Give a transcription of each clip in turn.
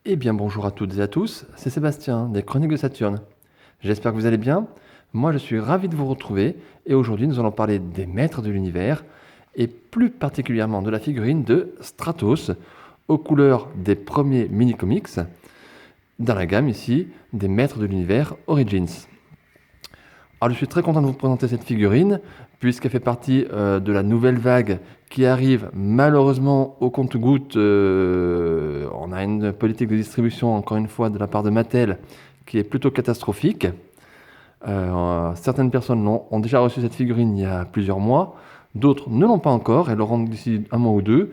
Eh bien bonjour à toutes et à tous, c'est Sébastien des Chroniques de Saturne. J'espère que vous allez bien. Moi je suis ravi de vous retrouver et aujourd'hui nous allons parler des maîtres de l'univers et plus particulièrement de la figurine de Stratos aux couleurs des premiers mini-comics dans la gamme ici des maîtres de l'univers Origins. Alors je suis très content de vous présenter cette figurine puisqu'elle fait partie de la nouvelle vague qui arrive malheureusement au compte-gouttes. On a une politique de distribution encore une fois de la part de Mattel qui est plutôt catastrophique. Certaines personnes ont déjà reçu cette figurine il y a plusieurs mois, d'autres ne l'ont pas encore et l'auront d'ici un mois ou deux,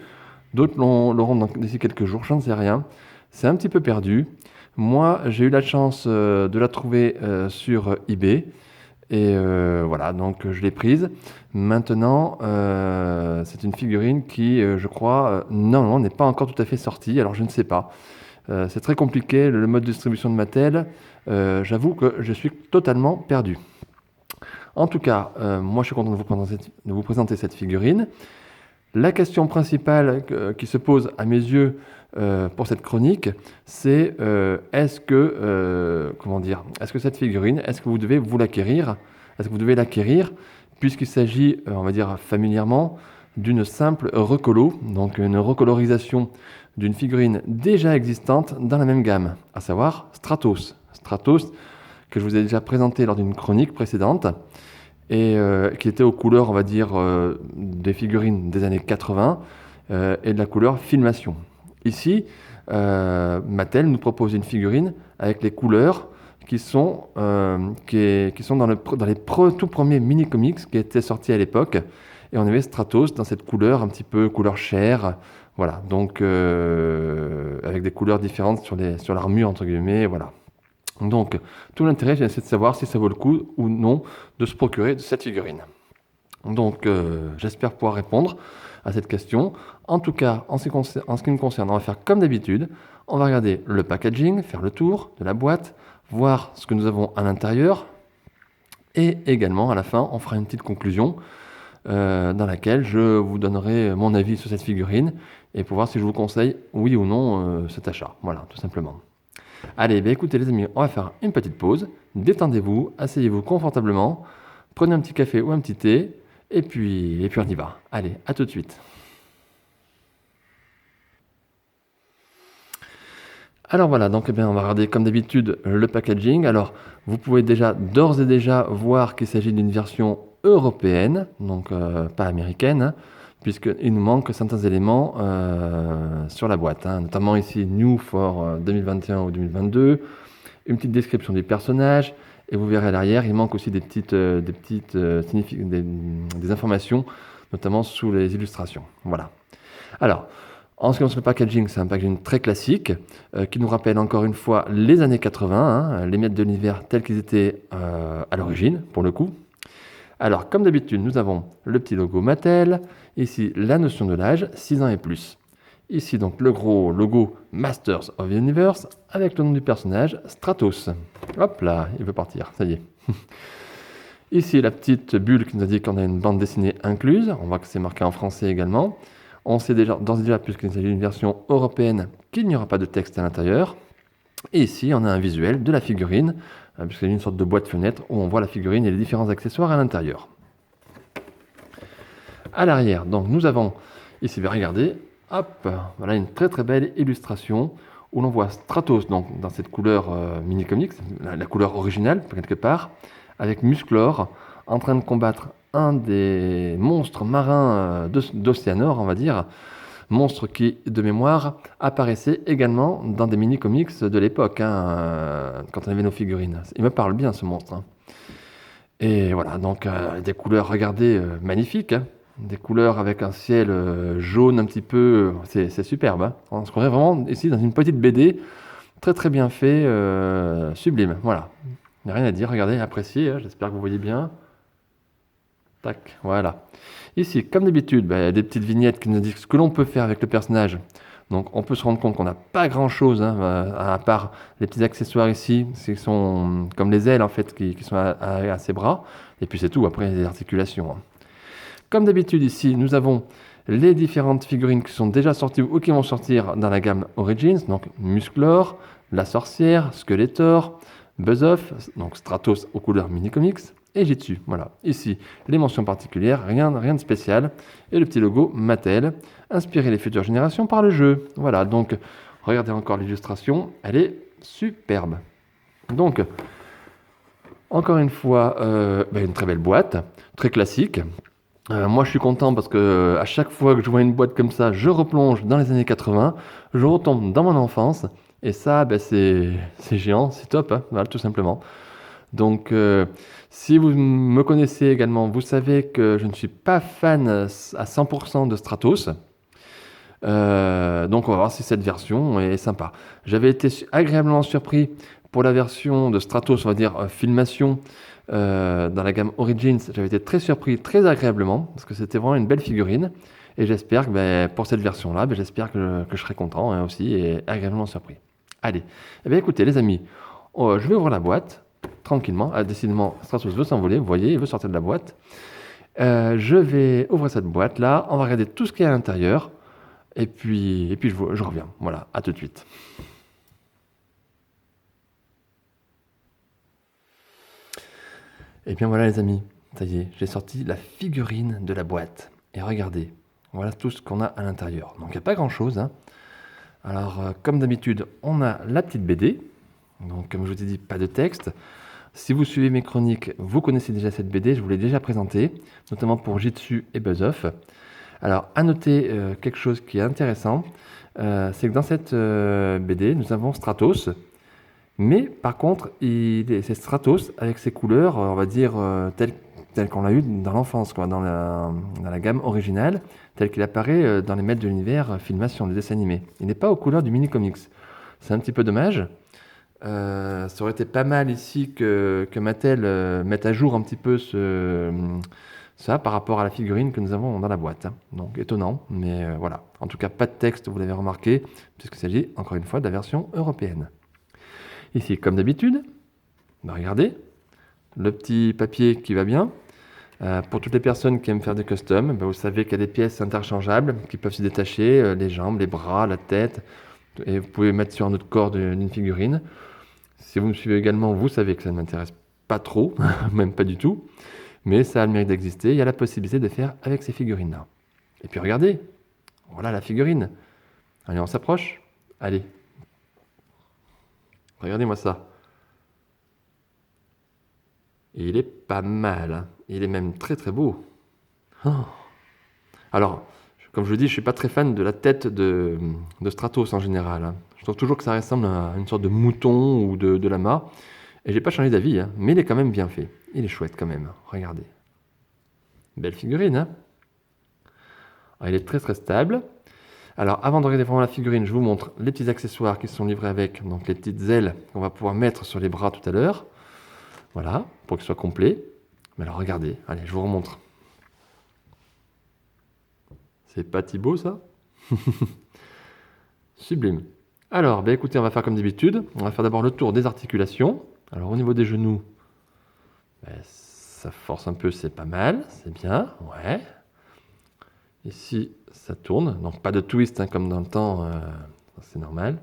d'autres l'auront d'ici quelques jours, je ne sais rien. C'est un petit peu perdu. Moi j'ai eu la chance de la trouver sur eBay. Et voilà, donc je l'ai prise. Maintenant, c'est une figurine qui, je crois, non, n'est pas encore tout à fait sortie. Alors je ne sais pas. C'est très compliqué, le mode de distribution de Mattel. J'avoue que je suis totalement perdu. En tout cas, moi je suis content de vous présenter cette figurine. La question principale qui se pose à mes yeux pour cette chronique, c'est est-ce que cette figurine, est-ce que vous devez vous l'acquérir? Est-ce que vous devez l'acquérir puisqu'il s'agit, on va dire familièrement, d'une simple recolo, donc une recolorisation d'une figurine déjà existante dans la même gamme, à savoir Stratos. Stratos, que je vous ai déjà présenté lors d'une chronique précédente et qui était aux couleurs, on va dire, des figurines des années 80 et de la couleur filmation. Ici, Mattel nous propose une figurine avec les couleurs qui sont dans les tout premiers mini-comics qui étaient sortis à l'époque. Et on avait Stratos dans cette couleur, un petit peu couleur chair. Voilà, donc avec des couleurs différentes sur l'armure, entre guillemets, voilà. Donc, tout l'intérêt, c'est de savoir si ça vaut le coup ou non de se procurer de cette figurine. Donc, j'espère pouvoir répondre à cette question. En tout cas, en ce qui me concerne, on va faire comme d'habitude. On va regarder le packaging, faire le tour de la boîte, voir ce que nous avons à l'intérieur. Et également, à la fin, on fera une petite conclusion dans laquelle je vous donnerai mon avis sur cette figurine et pour voir si je vous conseille, oui ou non, cet achat. Voilà, tout simplement. Allez, écoutez les amis, on va faire une petite pause. Détendez-vous, asseyez-vous confortablement, prenez un petit café ou un petit thé, et puis on y va. Allez, à tout de suite. Alors voilà, donc on va regarder comme d'habitude le packaging. Alors, vous pouvez d'ores et déjà voir qu'il s'agit d'une version européenne, donc pas américaine, hein, puisqu'il nous manque certains éléments sur la boîte, hein, notamment ici New for 2021 ou 2022, une petite description des personnages, et vous verrez à l'arrière, il manque aussi des informations, notamment sous les illustrations. Voilà. Alors, en ce qui concerne le packaging, c'est un packaging très classique qui nous rappelle encore une fois les années 80, hein, les maîtres de l'univers tels qu'ils étaient à l'origine, pour le coup. Alors, comme d'habitude, nous avons le petit logo Mattel, ici la notion de l'âge, 6 ans et plus. Ici donc le gros logo Masters of the Universe avec le nom du personnage Stratos. Hop là, il veut partir, ça y est. Ici la petite bulle qui nous indique qu'on a une bande dessinée incluse, on voit que c'est marqué en français également. On sait d'ores et déjà, puisqu'il s'agit d'une version européenne, qu'il n'y aura pas de texte à l'intérieur. Et ici, on a un visuel de la figurine, puisqu'il y a une sorte de boîte-fenêtre où on voit la figurine et les différents accessoires à l'intérieur. À l'arrière, donc nous avons, ici, regardez, hop, voilà une très très belle illustration où l'on voit Stratos donc, dans cette couleur mini-comics, la couleur originale quelque part, avec Musclor en train de combattre un des monstres marins d'Océanor, on va dire, monstre qui, de mémoire, apparaissait également dans des mini-comics de l'époque, hein, quand on avait nos figurines. Il me parle bien ce monstre. Hein. Et voilà, donc des couleurs, regardez, magnifiques. Hein. Des couleurs avec un ciel jaune un petit peu, c'est superbe. Hein. On se croirait vraiment ici dans une petite BD, très très bien fait, sublime. Voilà, il n'y a rien à dire, regardez, appréciez, hein, j'espère que vous voyez bien. Tac, voilà. Ici, comme d'habitude, il y a des petites vignettes qui nous disent ce que l'on peut faire avec le personnage. Donc on peut se rendre compte qu'on n'a pas grand-chose, hein, à part les petits accessoires ici, qui sont comme les ailes en fait, qui sont à ses bras. Et puis c'est tout, après il y a des articulations. Hein. Comme d'habitude ici, nous avons les différentes figurines qui sont déjà sorties ou qui vont sortir dans la gamme Origins, donc Musclor, La Sorcière, Skeletor, Buzz-Off, donc Stratos aux couleurs mini-comics, et Jitsu. Voilà, ici les mentions particulières, rien de spécial, et le petit logo Mattel, inspirer les futures générations par le jeu. Voilà, donc regardez encore l'illustration, elle est superbe. Donc, encore une fois, une très belle boîte, très classique. Moi, je suis content parce que à chaque fois que je vois une boîte comme ça, je replonge dans les années 80, je retombe dans mon enfance, et ça, c'est géant, c'est top, hein, voilà, tout simplement. Donc, si vous me connaissez également, vous savez que je ne suis pas fan à 100% de Stratos. Donc, on va voir si cette version est sympa. J'avais été agréablement surpris pour la version de Stratos, on va dire Filmation, dans la gamme Origins. J'avais été très surpris, très agréablement, parce que c'était vraiment une belle figurine. Et j'espère que pour cette version-là, j'espère que je serai content, hein, aussi et agréablement surpris. Allez, eh bien, écoutez les amis, je vais ouvrir la boîte tranquillement. Ah, décidément, Stratos veut s'envoler, vous voyez, il veut sortir de la boîte. Je vais ouvrir cette boîte-là, on va regarder tout ce qu'il y a à l'intérieur, et puis je reviens. Voilà, à tout de suite. Et bien voilà les amis, ça y est, j'ai sorti la figurine de la boîte. Et regardez, voilà tout ce qu'on a à l'intérieur. Donc il n'y a pas grand chose, hein. Alors comme d'habitude, on a la petite BD. Donc comme je vous ai dit, pas de texte. Si vous suivez mes chroniques, vous connaissez déjà cette BD, je vous l'ai déjà présentée, notamment pour Jitsu et Buzz-Off. Alors à noter quelque chose qui est intéressant, c'est que dans cette BD, nous avons Stratos. Mais par contre, c'est Stratos avec ses couleurs, on va dire, telles qu'on l'a eu dans l'enfance, quoi, dans la gamme originale, tel qu'il apparaît dans les maîtres de l'univers Filmation, le dessin animé. Il n'est pas aux couleurs du mini-comics. C'est un petit peu dommage. Ça aurait été pas mal ici que Mattel mette à jour un petit peu ça par rapport à la figurine que nous avons dans la boîte, hein. Donc étonnant, mais voilà. En tout cas, pas de texte, vous l'avez remarqué, puisqu'il s'agit encore une fois de la version européenne. Ici, comme d'habitude, regardez, le petit papier qui va bien. Pour toutes les personnes qui aiment faire des customs, vous savez qu'il y a des pièces interchangeables qui peuvent se détacher, les jambes, les bras, la tête, et vous pouvez mettre sur un autre corps d'une figurine. Si vous me suivez également, vous savez que ça ne m'intéresse pas trop, même pas du tout, mais ça a le mérite d'exister. Il y a la possibilité de faire avec ces figurines-là. Et puis regardez, voilà la figurine. Allez, on s'approche. Allez. Regardez-moi ça. Et il est pas mal, hein. Il est même très très beau. Oh. Alors, comme je le dis, je suis pas très fan de la tête de Stratos en général, hein. Je trouve toujours que ça ressemble à une sorte de mouton ou de lama. Et j'ai pas changé d'avis, hein, mais il est quand même bien fait. Il est chouette quand même. Regardez. Belle figurine, hein. Alors, il est très très stable. Alors, avant de regarder vraiment la figurine, je vous montre les petits accessoires qui sont livrés avec. Donc, les petites ailes qu'on va pouvoir mettre sur les bras tout à l'heure. Voilà, pour qu'il soit complet. Mais alors, regardez. Allez, je vous remontre. C'est pas Thibaut, ça? Sublime. Alors, écoutez, on va faire comme d'habitude. On va faire d'abord le tour des articulations. Alors, au niveau des genoux, ça force un peu, c'est pas mal. C'est bien, ouais. Ici, ça tourne. Donc, pas de twist, hein, comme dans le temps. C'est normal.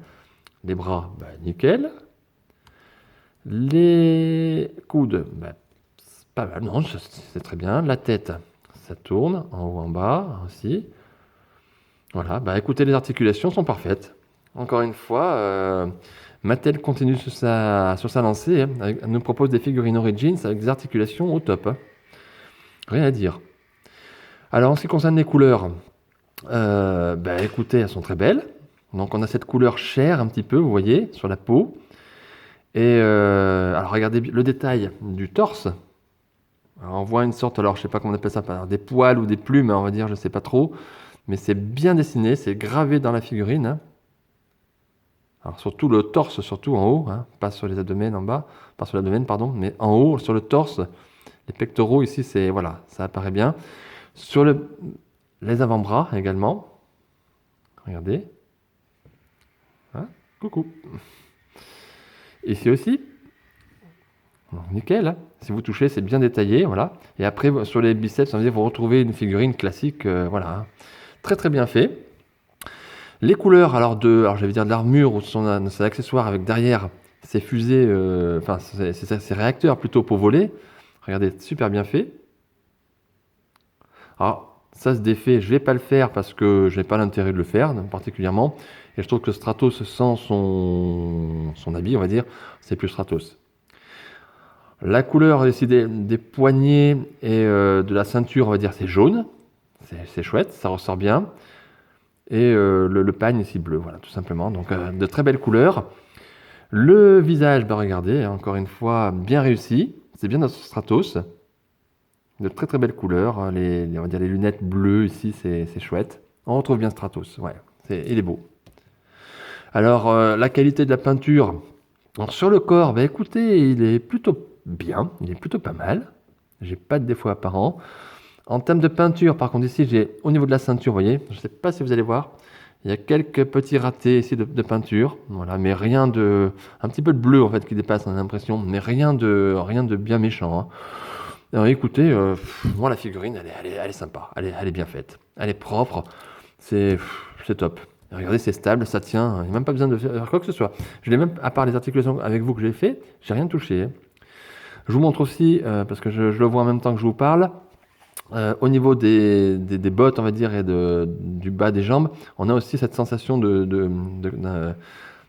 Les bras, nickel. Les coudes, c'est pas mal. Non, c'est très bien. La tête, ça tourne en haut, en bas aussi. Voilà, écoutez, les articulations sont parfaites. Encore une fois, Mattel continue sur sa lancée, hein, elle nous propose des figurines Origins avec des articulations au top, hein. Rien à dire. Alors, en ce qui concerne les couleurs, écoutez, elles sont très belles. Donc, on a cette couleur chair un petit peu, vous voyez, sur la peau. Et alors, regardez le détail du torse. Alors, on voit une sorte, alors je sais pas comment on appelle ça, des poils ou des plumes, hein, on va dire, je sais pas trop. Mais c'est bien dessiné, c'est gravé dans la figurine, hein. Alors surtout le torse, surtout en haut, hein, pas sur les abdomens en bas, pas sur l'abdomen, pardon, mais en haut, sur le torse, les pectoraux ici, c'est voilà, ça apparaît bien. Sur les avant-bras également, regardez, hein, coucou. Ici aussi, donc, nickel, hein. Si vous touchez, c'est bien détaillé, voilà. Et après, sur les biceps, ça veut dire vous retrouvez une figurine classique, voilà, hein. très très bien fait. Les couleurs, alors j'allais dire de l'armure ou de son accessoire avec derrière ces fusées, enfin ces réacteurs plutôt pour voler. Regardez, super bien fait. Alors, ça se défait, je vais pas le faire parce que je n'ai pas l'intérêt de le faire particulièrement. Et je trouve que Stratos sans son habit, on va dire, c'est plus Stratos. La couleur aussi des poignets et de la ceinture, on va dire, c'est jaune. C'est chouette, ça ressort bien. Et le pagne ici bleu, voilà, tout simplement. Donc de très belles couleurs. Le visage, bah regardez, encore une fois, bien réussi. C'est bien notre Stratos. De très très belles couleurs. On va dire les lunettes bleues ici, c'est chouette. On retrouve bien Stratos, ouais, il est beau. Alors la qualité de la peinture. Alors, sur le corps, bah écoutez, il est plutôt bien, il est plutôt pas mal. J'ai pas de défaut apparent. En termes de peinture, par contre, ici, j'ai au niveau de la ceinture, vous voyez, je ne sais pas si vous allez voir, il y a quelques petits ratés ici de peinture, voilà, mais rien de, un petit peu de bleu en fait qui dépasse, on a l'impression, mais rien de bien méchant, hein. Alors écoutez, moi la figurine, elle est sympa, elle est bien faite, elle est propre, c'est top. Regardez, c'est stable, ça tient, il n'y a même pas besoin de faire quoi que ce soit. Je l'ai même, à part les articulations avec vous que j'ai fait, j'ai rien touché, hein. Je vous montre aussi, parce que je le vois en même temps que je vous parle, au niveau des bottes, on va dire, et du bas des jambes, on a aussi cette sensation de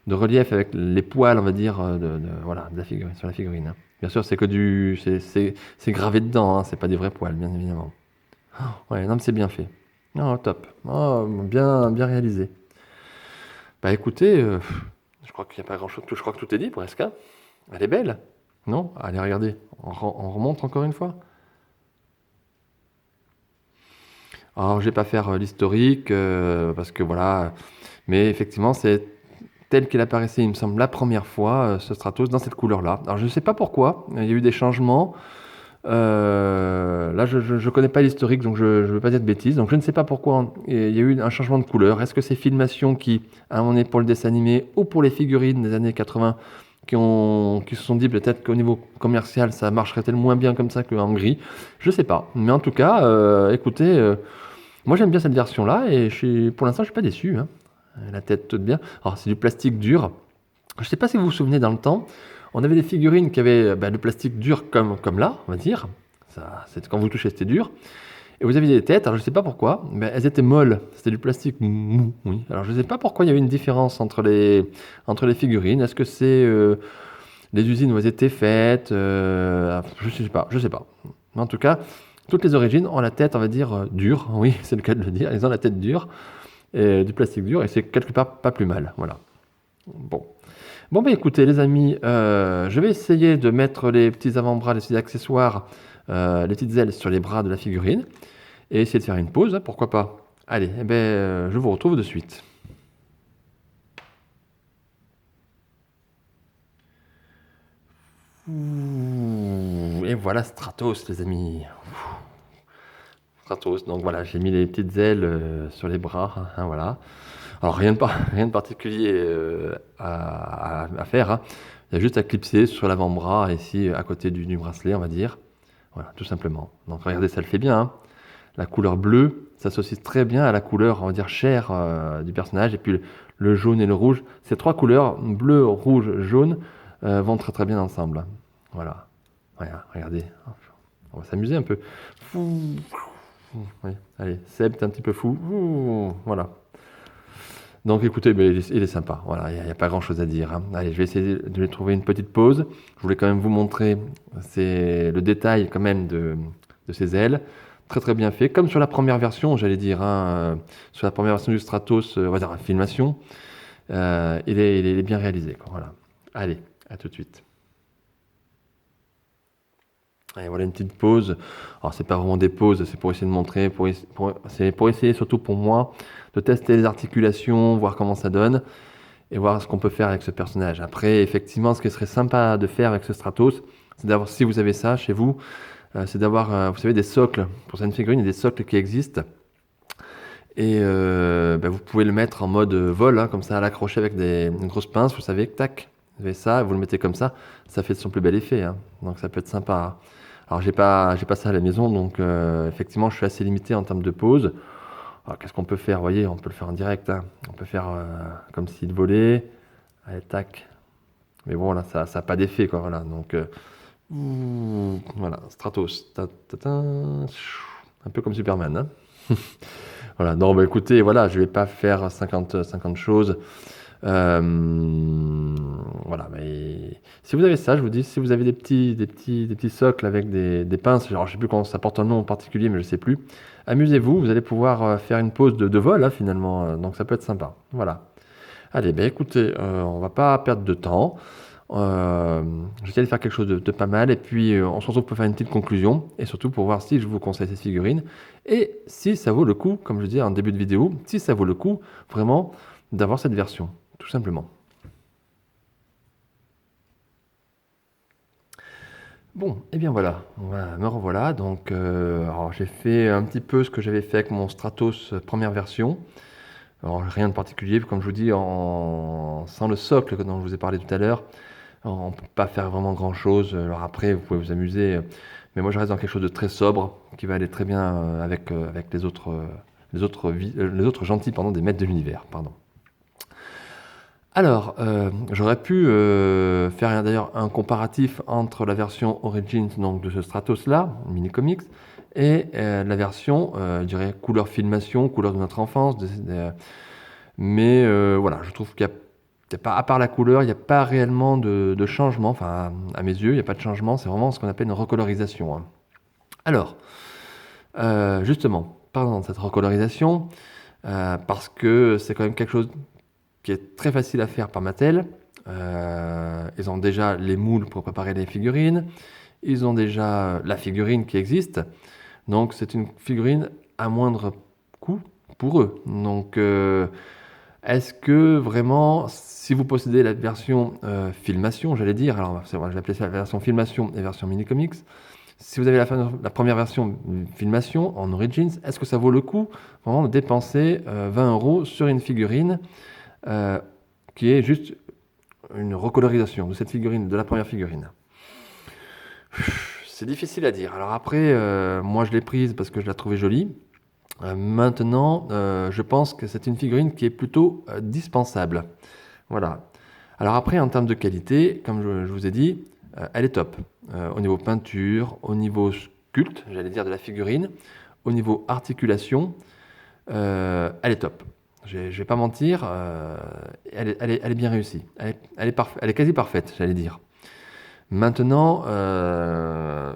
relief avec les poils, on va dire, voilà, de la figurine, sur la figurine, hein. Bien sûr, c'est que c'est gravé dedans, hein, c'est pas des vrais poils, bien évidemment. Ouais, non, mais c'est bien fait. Oh, top. Oh, bien réalisé. Bah écoutez, je crois qu'il n'y a pas grand-chose, je crois que tout est dit presque, hein. Elle est belle, non? Allez, regardez, on remonte encore une fois. Alors, je vais pas faire l'historique parce que voilà, mais effectivement, c'est tel qu'il apparaissait, il me semble, la première fois, ce Stratos dans cette couleur-là. Alors, je ne sais pas pourquoi, il y a eu des changements. Là, je ne connais pas l'historique, donc je ne veux pas dire de bêtises. Donc, je ne sais pas pourquoi il y a eu un changement de couleur. Est-ce que c'est Filmation qui, à un moment donné, pour le dessin animé ou pour les figurines des années 80, qui se sont dit peut-être qu'au niveau commercial, ça marcherait tellement moins bien comme ça qu'en gris? Je ne sais pas. Mais en tout cas, écoutez. Moi, j'aime bien cette version-là et pour l'instant, je suis pas déçu, hein. La tête toute bien. Alors, c'est du plastique dur. Je ne sais pas si vous vous souvenez, dans le temps, on avait des figurines qui avaient du plastique dur comme là, on va dire. Ça, quand vous touchez, c'était dur. Et vous aviez des têtes, alors je ne sais pas pourquoi, mais elles étaient molles. C'était du plastique mou, oui. Alors, je ne sais pas pourquoi il y avait une différence entre les figurines. Est-ce que c'est les usines où elles étaient faites? Je sais pas. Mais en tout cas, toutes les origines ont la tête, on va dire, dure. Oui, c'est le cas de le dire. Ils ont la tête dure, et du plastique dur, et c'est quelque part pas plus mal. Voilà. Bon. Bon, bah écoutez, les amis, je vais essayer de mettre les petits avant-bras, les petits accessoires, les petites ailes sur les bras de la figurine, et essayer de faire une pause, hein, pourquoi pas. Allez, eh ben, je vous retrouve de suite. Et voilà Stratos, les amis. Stratos. Donc voilà, j'ai mis les petites ailes sur les bras, hein, voilà. Alors rien de particulier à faire, hein. Il y a juste à clipser sur l'avant-bras, ici à côté du bracelet, on va dire. Voilà, tout simplement. Donc regardez, ça le fait bien, hein. La couleur bleue s'associe très bien à la couleur, on va dire, chair du personnage. Et puis le jaune et le rouge, ces trois couleurs, bleu, rouge, jaune, vont très très bien ensemble. Voilà. Voilà, regardez. On va s'amuser un peu. Oui, allez, Seb, t'es un petit peu fou. Voilà. Donc écoutez, ben, il est sympa. Voilà, il n'y a pas grand-chose à dire, hein. Allez, je vais essayer de lui trouver une petite pause. Je voulais quand même vous montrer le détail quand même de ses ailes. Très très bien fait. Comme sur la première version, j'allais dire, hein, sur la première version du Stratos, on va dire, filmation, il est bien réalisé, quoi. Voilà. Allez, à tout de suite. Et voilà une petite pause. Alors c'est pas vraiment des pauses, c'est pour essayer de montrer, c'est pour essayer surtout pour moi de tester les articulations, voir comment ça donne et voir ce qu'on peut faire avec ce personnage. Après, effectivement, ce qui serait sympa de faire avec ce Stratos, c'est d'avoir, si vous avez ça chez vous, c'est d'avoir, vous savez, des socles. Pour certaines figurines, il y a des socles qui existent. Et vous pouvez le mettre en mode vol, hein, comme ça, à l'accrocher avec une grosse pince, vous savez, tac, vous avez ça, vous le mettez comme ça fait de son plus bel effet, hein. Donc ça peut être sympa. Alors j'ai pas ça à la maison, donc effectivement je suis assez limité en termes de pause. Alors, qu'est-ce qu'on peut faire? Vous voyez, on peut le faire en direct, hein. On peut faire comme s'il volait. Allez, tac. Mais bon, là, ça n'a pas d'effet, quoi. Voilà. Donc, voilà, Stratos. Un peu comme Superman, hein. Voilà. Non, bah, écoutez, voilà, je vais pas faire 50 choses. Voilà, mais si vous avez ça, je vous dis, si vous avez des petits socles avec des pinces, genre, je sais plus comment ça porte un nom en particulier, mais je sais plus. Amusez-vous, vous allez pouvoir faire une pause de vol, là, finalement. Donc ça peut être sympa. Voilà. Allez, ben écoutez, on va pas perdre de temps. J'essaie de faire quelque chose de pas mal, et puis on se retrouve pour faire une petite conclusion, et surtout pour voir si je vous conseille cette figurine, et si ça vaut le coup, comme je disais en début de vidéo, si ça vaut le coup vraiment d'avoir cette version, tout simplement. Bon, et bien voilà, me revoilà. Donc, alors j'ai fait un petit peu ce que j'avais fait avec mon Stratos première version. Alors rien de particulier, comme je vous dis, sans le socle dont je vous ai parlé tout à l'heure, on ne peut pas faire vraiment grand-chose. Alors après, vous pouvez vous amuser, mais moi je reste dans quelque chose de très sobre, qui va aller très bien avec les autres gentils, pardon, des maîtres de l'univers, pardon. Alors, j'aurais pu faire d'ailleurs un comparatif entre la version Origins, donc de ce Stratos-là, mini comics, et la version, je dirais, couleur filmation, couleur de notre enfance. Mais voilà, je trouve qu'il y a pas, à part la couleur, il n'y a pas réellement de changement. Enfin, à mes yeux, il n'y a pas de changement. C'est vraiment ce qu'on appelle une recolorisation, hein. Alors, justement, parlons de cette recolorisation, parce que c'est quand même quelque chose qui est très facile à faire par Mattel. Ils ont déjà les moules pour préparer les figurines. Ils ont déjà la figurine qui existe. Donc c'est une figurine à moindre coût pour eux. Donc est-ce que vraiment, si vous possédez la version filmation, j'allais dire, alors je vais appeler ça la version filmation et version mini comics, si vous avez la première version filmation en Origins, est-ce que ça vaut le coup vraiment de dépenser 20 € sur une figurine euh, qui est juste une recolorisation de cette figurine, de la première figurine? C'est difficile à dire. Alors après, moi je l'ai prise parce que je la trouvais jolie. Maintenant, je pense que c'est une figurine qui est plutôt dispensable. Voilà. Alors après, en termes de qualité, comme je vous ai dit, elle est top. Au niveau peinture, au niveau sculpte, j'allais dire de la figurine, au niveau articulation, elle est top. Je ne vais pas mentir, elle est bien réussie. Elle est quasi parfaite, j'allais dire. Maintenant,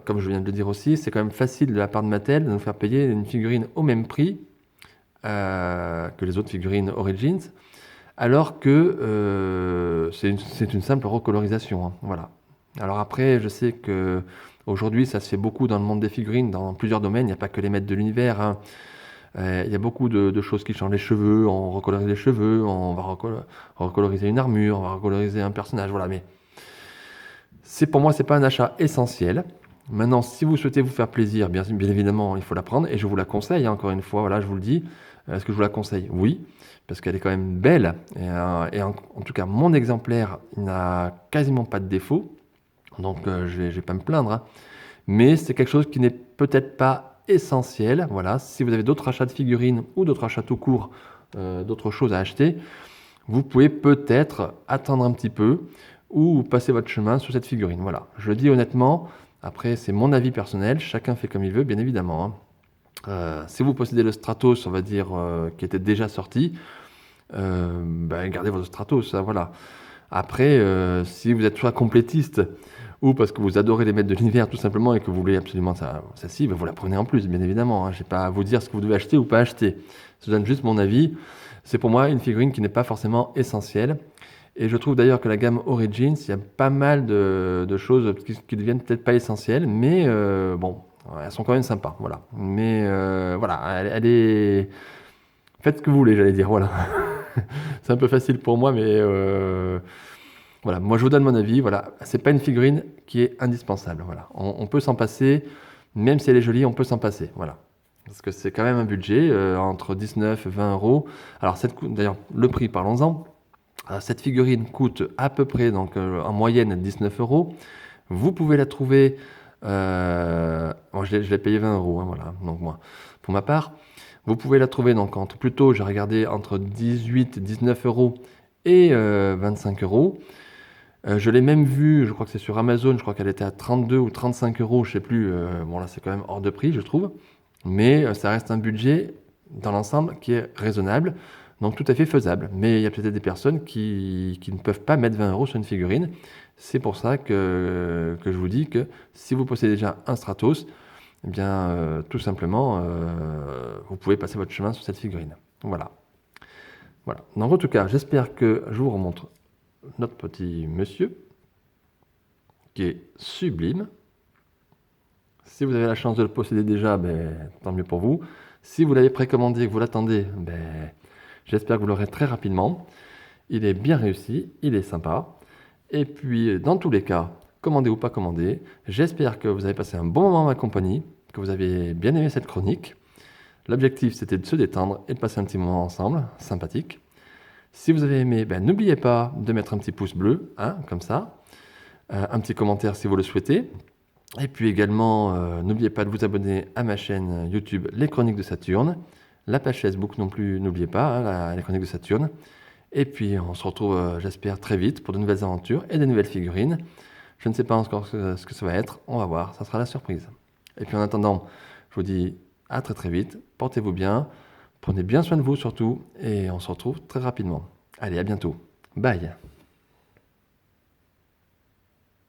comme je viens de le dire aussi, c'est quand même facile de la part de Mattel de nous faire payer une figurine au même prix que les autres figurines Origins, alors que c'est une simple recolorisation, hein. Voilà. Alors après, je sais que aujourd'hui, ça se fait beaucoup dans le monde des figurines, dans plusieurs domaines. Il n'y a pas que les maîtres de l'univers, hein. Il y a beaucoup de choses qui changent. Les cheveux, on recolorise les cheveux, on va recoloriser une armure, on va recoloriser un personnage. Voilà, mais pour moi, c'est pas un achat essentiel. Maintenant, si vous souhaitez vous faire plaisir, bien évidemment, il faut la prendre et je vous la conseille, hein, encore une fois. Voilà, je vous le dis. Est-ce que je vous la conseille? Oui, parce qu'elle est quand même belle. Et en tout cas, mon exemplaire n'a quasiment pas de défaut. Donc, je vais pas me plaindre, hein. Mais c'est quelque chose qui n'est peut-être pas essentiel. Voilà, si vous avez d'autres achats de figurines ou d'autres achats tout court, d'autres choses à acheter, vous pouvez peut-être attendre un petit peu ou passer votre chemin sur cette figurine. Voilà, je le dis honnêtement. Après, c'est mon avis personnel. Chacun fait comme il veut, bien évidemment, hein. Si vous possédez le Stratos, on va dire, qui était déjà sorti, ben, gardez votre Stratos, hein, voilà. Après, si vous êtes soit complétiste ou parce que vous adorez les maîtres de l'univers tout simplement et que vous voulez absolument ça, ben, vous la prenez en plus, bien évidemment, hein. Je n'ai pas à vous dire ce que vous devez acheter ou pas acheter. Je donne juste mon avis. C'est pour moi une figurine qui n'est pas forcément essentielle. Et je trouve d'ailleurs que la gamme Origins, il y a pas mal de choses qui deviennent peut-être pas essentielles, mais bon, elles sont quand même sympas, voilà. Mais voilà, elle est... Faites ce que vous voulez, j'allais dire, voilà. C'est un peu facile pour moi, mais voilà, moi je vous donne mon avis, voilà. C'est pas une figurine qui est indispensable, voilà. On peut s'en passer, même si elle est jolie, on peut s'en passer, voilà. Parce que c'est quand même un budget entre 19 et 20 euros. Alors d'ailleurs, le prix, parlons-en. Cette figurine coûte à peu près, donc en moyenne, 19 euros. Vous pouvez la trouver, moi je l'ai payé 20 euros, hein, voilà, donc moi, pour ma part. Vous pouvez la trouver donc plutôt, j'ai regardé entre 18 et 19 euros et 25 euros. Je l'ai même vue, je crois que c'est sur Amazon, je crois qu'elle était à 32 ou 35 euros, je sais plus. Bon là c'est quand même hors de prix, je trouve. Mais ça reste un budget dans l'ensemble qui est raisonnable, donc tout à fait faisable. Mais il y a peut-être des personnes qui ne peuvent pas mettre 20 euros sur une figurine. C'est pour ça que je vous dis que si vous possédez déjà un Stratos, eh bien, tout simplement, vous pouvez passer votre chemin sur cette figurine. Voilà. Voilà. Donc, en tout cas, j'espère que je vous remontre notre petit monsieur, qui est sublime. Si vous avez la chance de le posséder déjà, ben, tant mieux pour vous. Si vous l'avez précommandé et que vous l'attendez, ben, j'espère que vous l'aurez très rapidement. Il est bien réussi, il est sympa. Et puis, dans tous les cas, commandé ou pas commandé, j'espère que vous avez passé un bon moment en ma compagnie, que vous avez bien aimé cette chronique. L'objectif, c'était de se détendre et de passer un petit moment ensemble, sympathique. Si vous avez aimé, ben, n'oubliez pas de mettre un petit pouce bleu, hein, comme ça. Un petit commentaire si vous le souhaitez. Et puis également, n'oubliez pas de vous abonner à ma chaîne YouTube Les Chroniques de Saturne. La page Facebook non plus, n'oubliez pas, hein, Les Chroniques de Saturne. Et puis on se retrouve, j'espère, très vite pour de nouvelles aventures et de nouvelles figurines. Je ne sais pas encore ce que ça va être, on va voir, ça sera la surprise. Et puis en attendant, je vous dis à très très vite, portez-vous bien, prenez bien soin de vous surtout, et on se retrouve très rapidement. Allez, à bientôt. Bye.